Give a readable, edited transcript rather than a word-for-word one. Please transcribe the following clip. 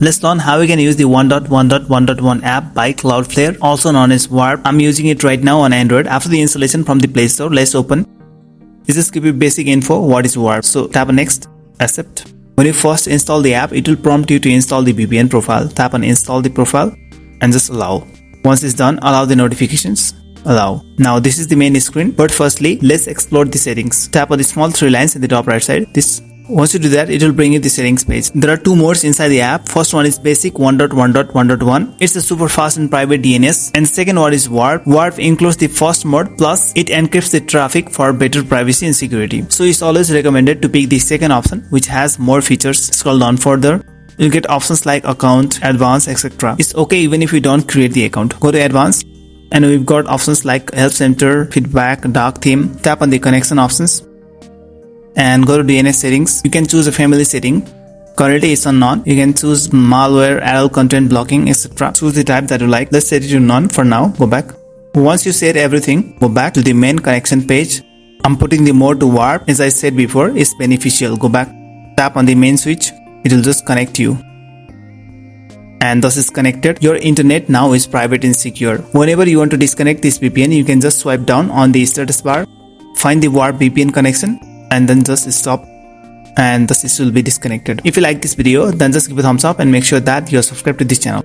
Let's learn how we can use the 1.1.1.1 app by Cloudflare, also known as Warp. I'm using it right now on Android. After the installation from the Play Store, let's open. This is give you basic info. What is Warp? So tap on Next, Accept. When you first install the app, it will prompt you to install the VPN profile. Tap on Install the profile and just allow. Once it's done, allow the notifications. Allow. Now this is the main screen, but firstly, let's explore the settings. Tap on the small three lines in the top right side. Once you do that, it will bring you the settings page. There are two modes inside the app. First one is basic 1.1.1.1. It's a super fast and private DNS. And second one is Warp. Warp includes the first mode, plus it encrypts the traffic for better privacy and security. So it's always recommended to pick the second option, which has more features. Scroll down further. You'll get options like account, advanced, etc. It's okay even if you don't create the account. Go to advanced and we've got options like help center, feedback, dark theme. Tap on the connection options and go to DNS settings. You can choose a family setting. Currently it's on none. You can choose malware, adult content blocking, etc. Choose the type that you like. Let's set it to none for now. Go back. Once you set everything, go back to the main connection page. I'm putting the mode to Warp. As I said before, it's beneficial. Go back. Tap on the main switch. It will just connect you. And thus is connected. Your internet now is private and secure. Whenever you want to disconnect this VPN, you can just swipe down on the status bar, find the Warp VPN connection, and then just stop, and thus it will be disconnected. If you like this video, then just give a thumbs up and make sure that you're subscribed to this channel.